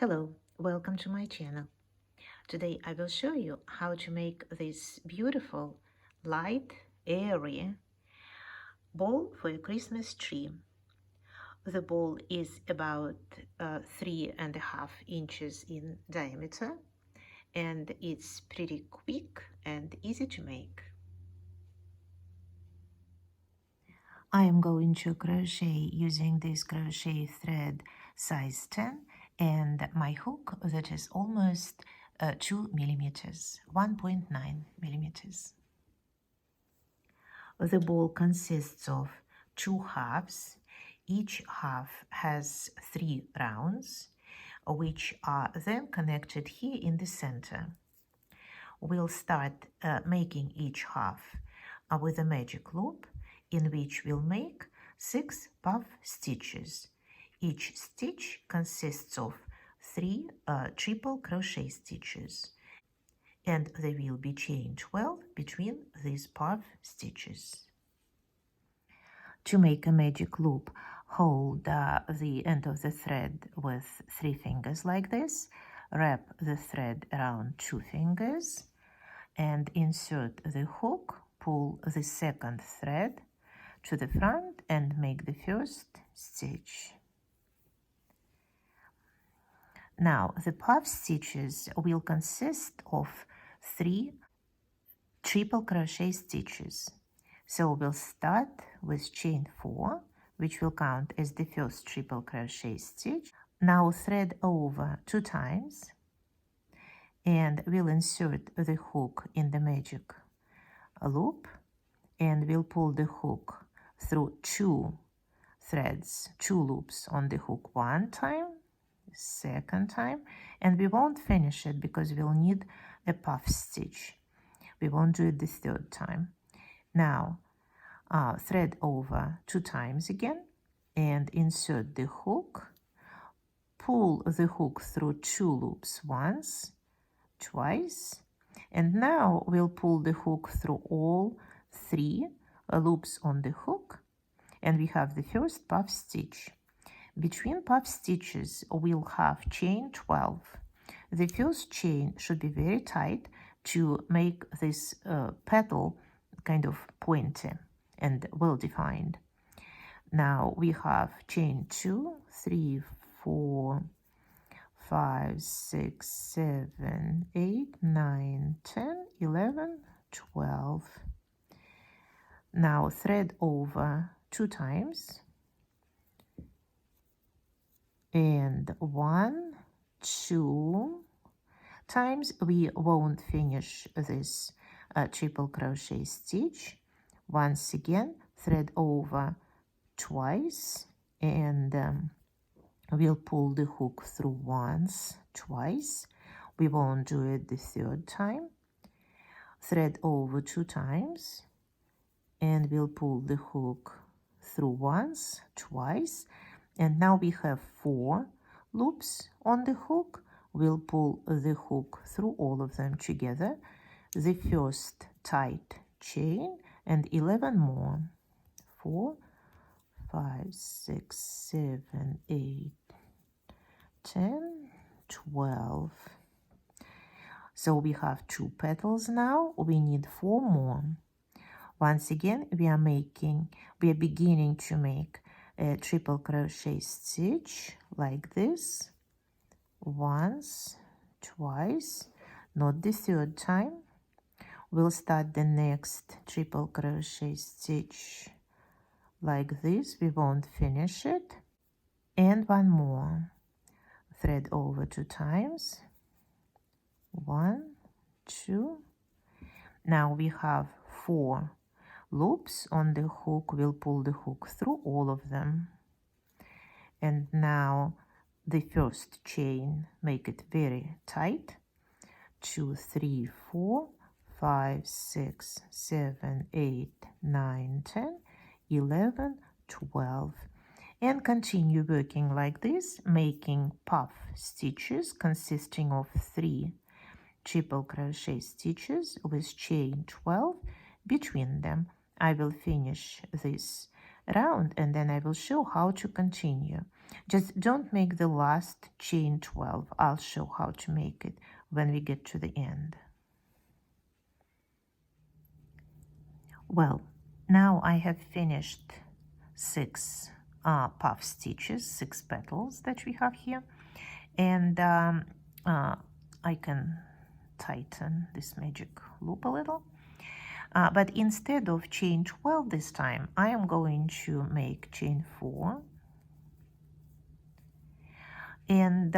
Hello, welcome to my channel. Today I will show you how to make this beautiful, light, airy ball for a Christmas tree. The ball is about 3.5 inches in diameter and it's pretty quick and easy to make. I am going to crochet using this crochet thread size 10 and my hook that is almost 2 millimeters, 1.9 millimeters. The ball consists of two halves. Each half has 3 rounds, which are then connected here in the center. We'll start making each half with a magic loop in which we'll make 6 puff stitches. Each stitch consists of 3 triple crochet stitches, and there will be chain 12 between these puff stitches. To make a magic loop, hold the end of the thread with 3 fingers like this, wrap the thread around 2 fingers, and insert the hook, pull the second thread to the front and make the first stitch. Now the puff stitches will consist of 3 triple crochet stitches. So we'll start with chain 4, which will count as the first triple crochet stitch. Now thread over 2 times and we'll insert the hook in the magic loop and we'll pull the hook through 2 threads, 2 loops on the hook 1 time, second time, and we won't finish it because we'll need a puff stitch. We won't do it the 3rd time. Now thread over 2 times again and insert the hook, pull the hook through 2 loops once, twice, and now we'll pull the hook through all 3 loops on the hook, and we have the first puff stitch. Between puff stitches we'll have chain 12. The first chain should be very tight to make this petal kind of pointy and well defined. Now we have chain 2, 3, 4, 5, 6, 7, 8, 9, 10, 11, 12. Now thread over 2 times and 1, 2 times. We won't finish this triple crochet stitch. Once again thread over twice and we'll pull the hook through once, twice. We won't do it the 3rd time. Thread over 2 times and we'll pull the hook through once, twice, and now we have 4 loops on the hook. We'll pull the hook through all of them together, the first tight chain, and 11 more. 4, 5, 6, 7, 8, 10, 12. So we have 2 petals now. We need 4 more. Once again, we are beginning to make a triple crochet stitch like this. Once, twice, not the 3rd time. We'll start the next triple crochet stitch like this. We won't finish it. And 1 more. Thread over 2 times. 1, 2. Now we have 4 loops on the hook. We'll pull the hook through all of them. And now the first chain, make it very tight. 2, 3, 4, 5, 6, 7, 8, 9, 10, 11, 12. And continue working like this, making puff stitches consisting of 3 triple crochet stitches with chain 12 between them. I will finish this round and then I will show how to continue. Just don't make the last chain 12. I'll show how to make it when we get to the end. Well, now I have finished 6 puff stitches, 6 petals that we have here, and I can tighten this magic loop a little. But instead of chain 12 this time, I am going to make chain 4, and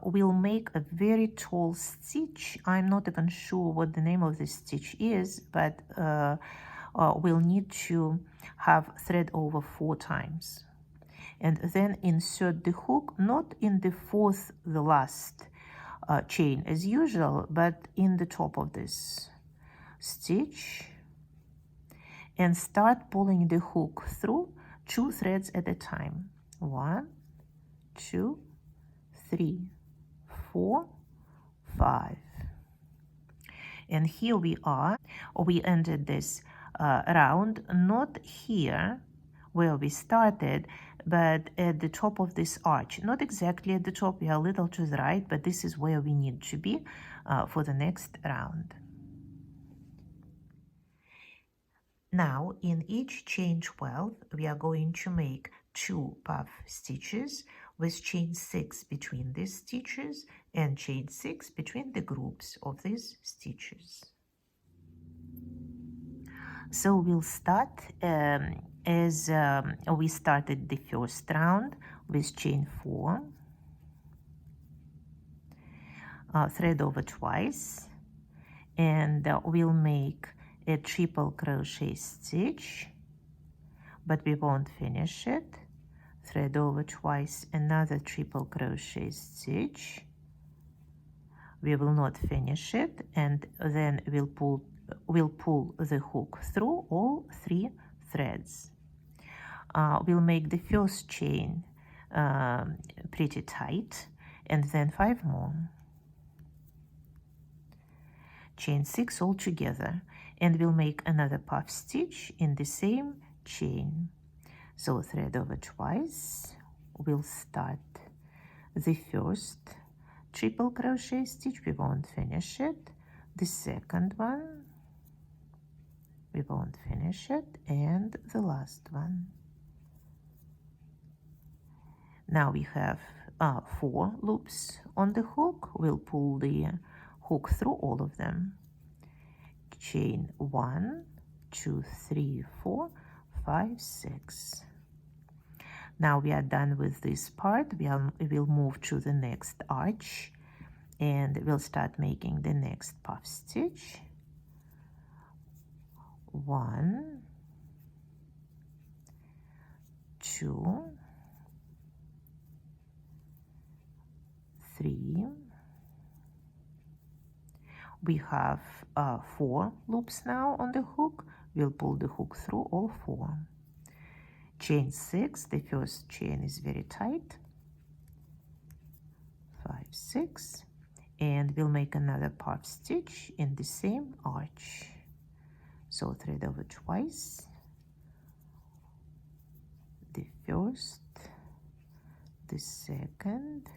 we'll make a very tall stitch. I'm not even sure what the name of this stitch is, but we'll need to have thread over 4 times. And then insert the hook not in the 4th, the last chain as usual, but in the top of this stitch, and start pulling the hook through 2 threads at a time. 1, 2, 3, 4, 5. And here we are. We ended this round not here where we started, but at the top of this arch. Not exactly at the top, we are a little to the right, but this is where we need to be for the next round. Now, in each chain 12, we are going to make 2 puff stitches with chain 6 between these stitches and chain 6 between the groups of these stitches. So we'll start as we started the first round with chain 4, thread over twice, and we'll make a triple crochet stitch, but we won't finish it. Thread over twice, another triple crochet stitch. We will not finish it, and then we'll pull the hook through all 3 threads. We'll make the first chain pretty tight, and then 5 more. Chain 6 all together, and we'll make another puff stitch in the same chain. So thread over twice, we'll start the first triple crochet stitch, we won't finish it. The second one, we won't finish it, and the last one. Now we have 4 loops on the hook. We'll pull the hook through all of them. Chain 1, 2, 3, 4, 5, 6. Now we are done with this part. We'll move to the next arch, and we'll start making the next puff stitch. 1, 2, 3. We have 4 loops now on the hook. We'll pull the hook through all 4. Chain 6, the first chain is very tight. 5, 6, and we'll make another puff stitch in the same arch. So thread over twice. The first, the second,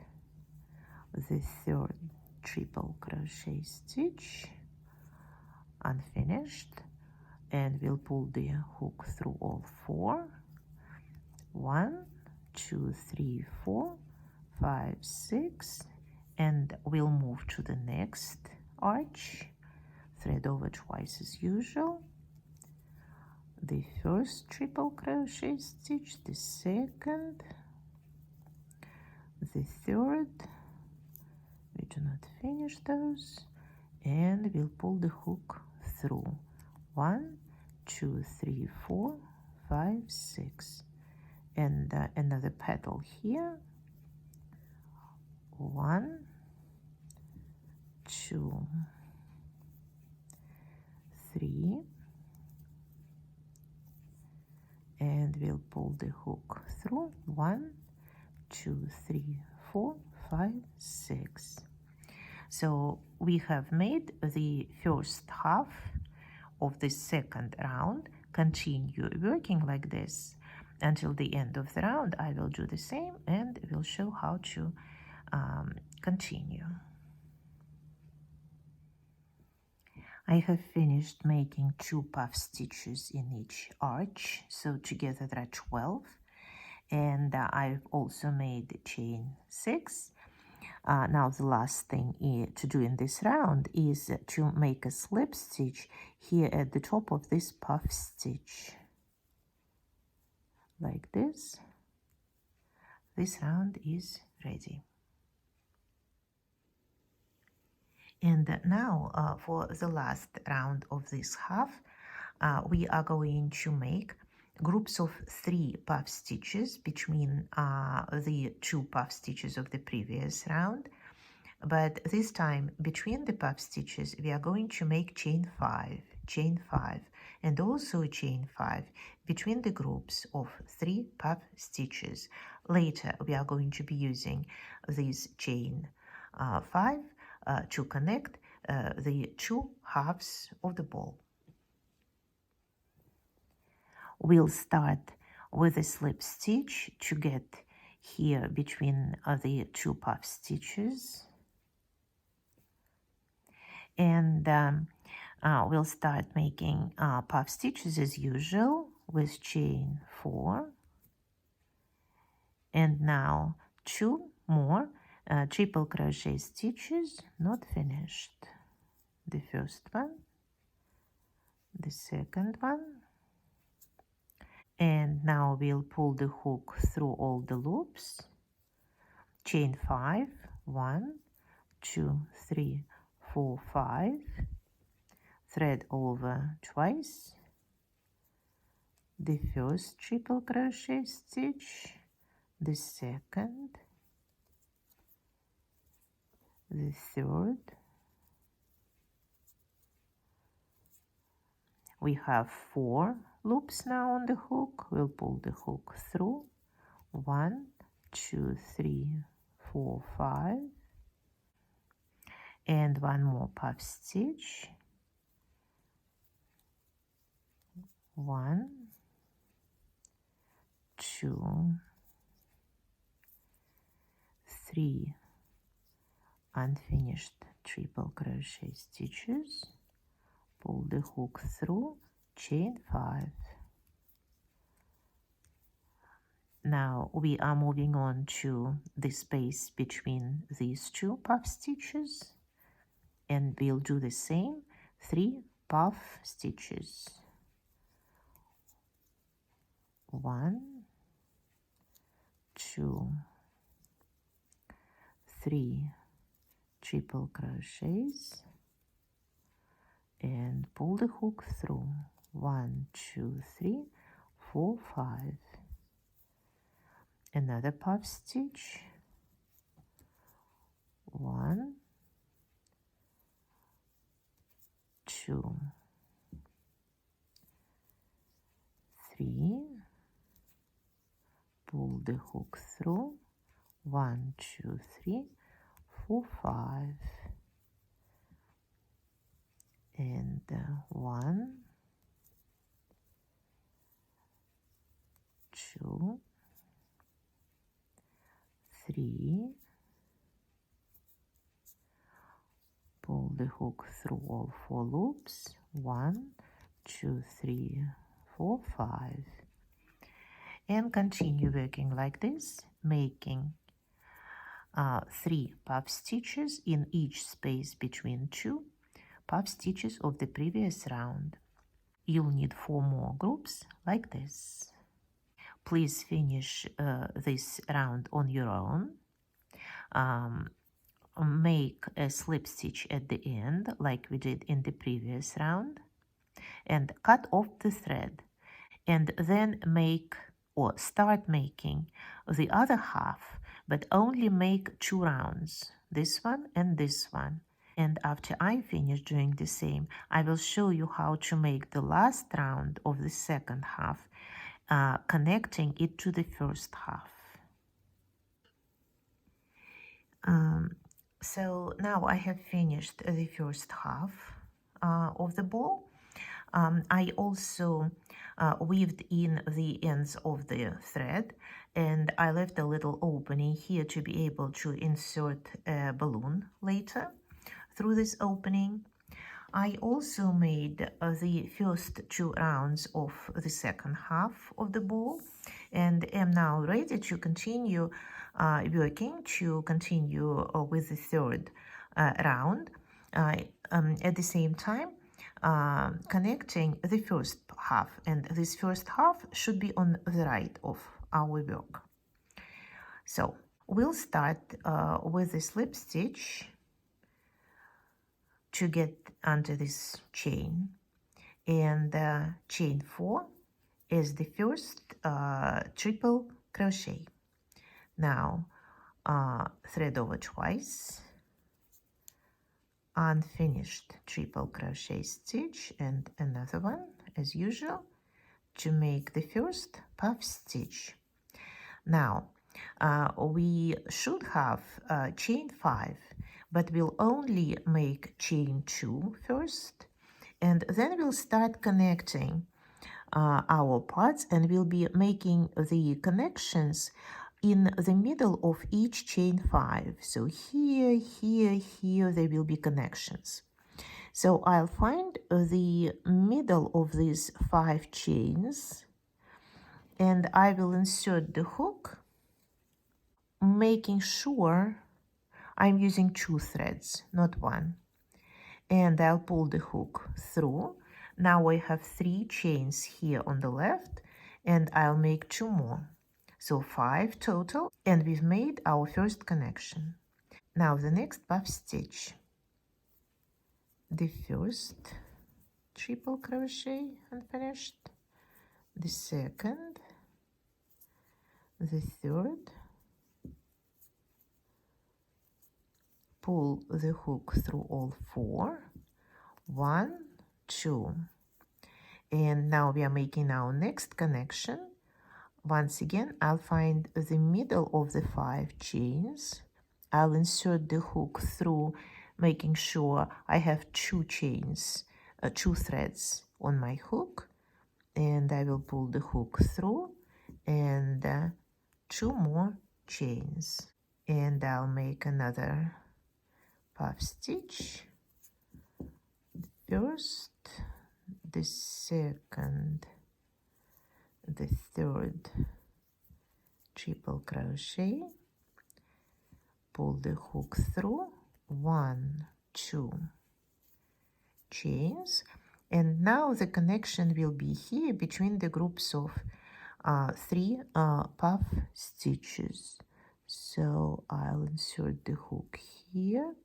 the third triple crochet stitch, unfinished, and we'll pull the hook through all 4. 1, 2, 3, 4, 5, 6, and we'll move to the next arch. Thread over twice as usual. The first triple crochet stitch, the second, the third. We do not finish those, and we'll pull the hook through. 1, 2, 3, 4, 5, 6, and another petal here. 1, 2, 3, and we'll pull the hook through. 1, 2, 3, 4, 5, 6. So we have made the first half of the second round. Continue working like this until the end of the round. I will do the same and we'll show how to continue. I have finished making 2 puff stitches in each arch, so together there are 12, and I've also made chain 6. Now the last thing to do in this round is to make a slip stitch here at the top of this puff stitch, like this. This round is ready. And now for the last round of this half, we are going to make groups of 3 puff stitches between the 2 puff stitches of the previous round. But this time, between the puff stitches, we are going to make chain 5, and also chain 5 between the groups of 3 puff stitches. Later, we are going to be using this chain 5 to connect the 2 halves of the ball. We'll start with a slip stitch to get here between the 2 puff stitches. And we'll start making puff stitches as usual with chain 4. And now 2 more triple crochet stitches not finished. The first one, the second one, and now we'll pull the hook through all the loops. Chain 5, 1, 2, 3, 4, 5. Thread over twice. The first triple crochet stitch, the second, the third. We have 4 loops now on the hook. We'll pull the hook through. 1, 2, 3, 4, 5. And 1 more puff stitch. 1, 2, 3 unfinished triple crochet stitches. Pull the hook through, chain 5. Now we are moving on to the space between these 2 puff stitches, and we'll do the same 3 puff stitches. 1, 2, 3 triple crochets, and pull the hook through. 1, 2, 3, 4, 5. Another puff stitch. 1, 2, 3. Pull the hook through. 1, 2, 3, 4, 5. And 1, 2, 3. Pull the hook through all 4 loops. 1, 2, 3, 4, 5. And continue working like this, making 3 puff stitches in each space between 2 puff stitches of the previous round. You'll need 4 more groups like this. Please finish this round on your own. Make a slip stitch at the end like we did in the previous round, and cut off the thread, and then make or start making the other half, but only make 2 rounds, this one and this one. And after I finish doing the same, I will show you how to make the last round of the second half, connecting it to the first half. So now I have finished the first half of the ball. I also weaved in the ends of the thread, and I left a little opening here to be able to insert a balloon later through this opening. I also made the first 2 rounds of the second half of the ball, and am now ready to continue working to continue with the third round. At the same time, connecting the first half, and this first half should be on the right of our work. So we'll start with the slip stitch to get under this chain, and chain 4 is the first triple crochet. Now thread over twice, unfinished triple crochet stitch, and another one as usual to make the first puff stitch. Now we should have chain 5, but we'll only make chain 2 first, and then we'll start connecting our parts, and we'll be making the connections in the middle of each chain 5. So here, here, here there will be connections. So I'll find the middle of these 5 chains, and I will insert the hook, making sure I'm using 2 threads, not 1. And I'll pull the hook through. Now I have 3 chains here on the left, and I'll make 2 more. So 5 total, and we've made our first connection. Now the next puff stitch. The first triple crochet unfinished, the second, the third, pull the hook through all 4, 1, 2, and now we are making our next connection. Once again, I'll find the middle of the 5 chains. I'll insert the hook through, making sure I have 2 chains, 2 threads on my hook, and I will pull the hook through, and 2 more chains, and I'll make another puff stitch, first, the second, the third triple crochet, pull the hook through, 1, 2 chains, and now the connection will be here between the groups of 3 puff stitches. So I'll insert the hook here,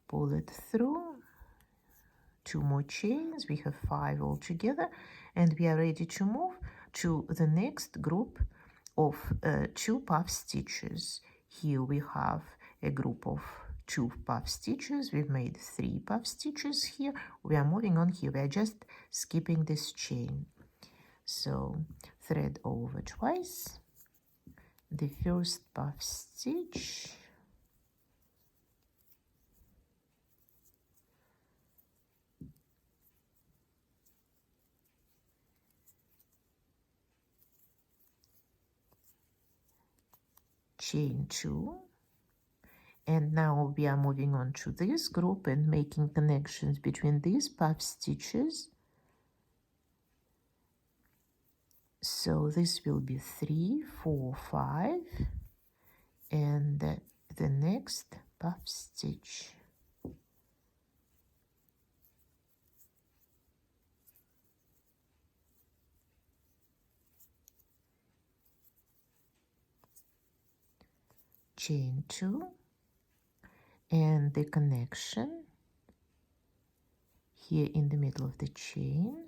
pull it through, 2 more chains, we have 5 altogether, and we are ready to move to the next group of 2 puff stitches. Here we have a group of 2 puff stitches. We've made 3 puff stitches here. We are moving on here. We are just skipping this chain. So thread over twice, the first puff stitch, chain 2, and now we are moving on to this group and making connections between these puff stitches. So this will be 3, 4, 5, and the next puff stitch. Chain 2, and the connection here in the middle of the chain,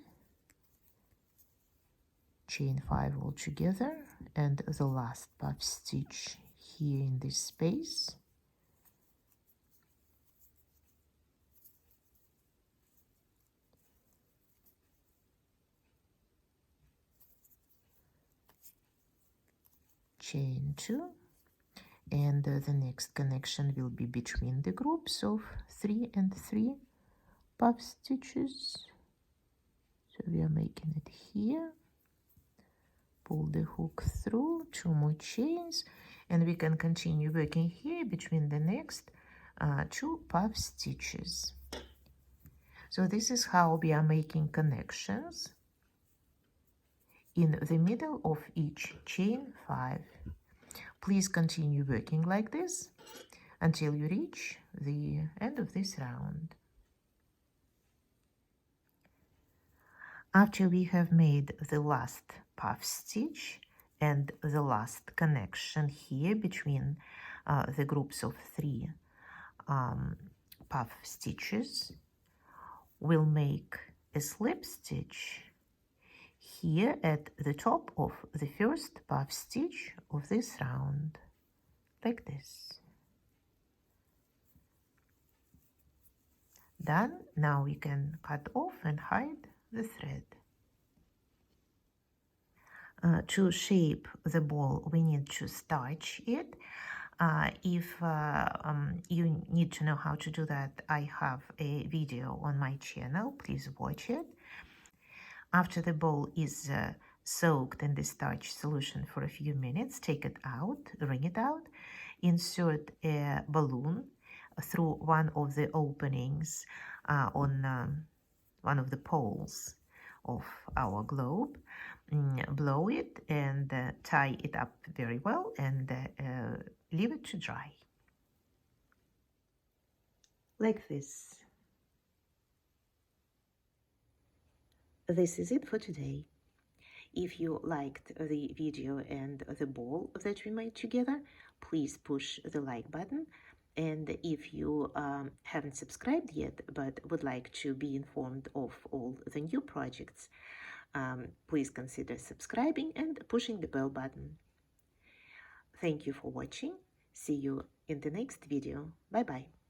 chain 5 altogether, and the last puff stitch here in this space. Chain 2, and the next connection will be between the groups of 3 and 3 puff stitches. So we are making it here. Pull the hook through, 2 more chains, and we can continue working here between the next 2 puff stitches. So this is how we are making connections in the middle of each chain 5. Please continue working like this until you reach the end of this round. After we have made the last puff stitch and the last connection here between the groups of 3 puff stitches, we'll make a slip stitch here at the top of the first puff stitch of this round, like this. Done. Now we can cut off and hide the thread. To shape the ball, we need to starch it. If you need to know how to do that, I have a video on my channel. Please watch it. After the ball is soaked in the starch solution for a few minutes, take it out, wring it out, insert a balloon through one of the openings on one of the poles of our globe, blow it and tie it up very well and leave it to dry. Like this. This is it for today. If you liked the video and the ball that we made together, please push the like button. And if you haven't subscribed yet but would like to be informed of all the new projects, please consider subscribing and pushing the bell button. Thank you for watching. See you in the next video. Bye-bye.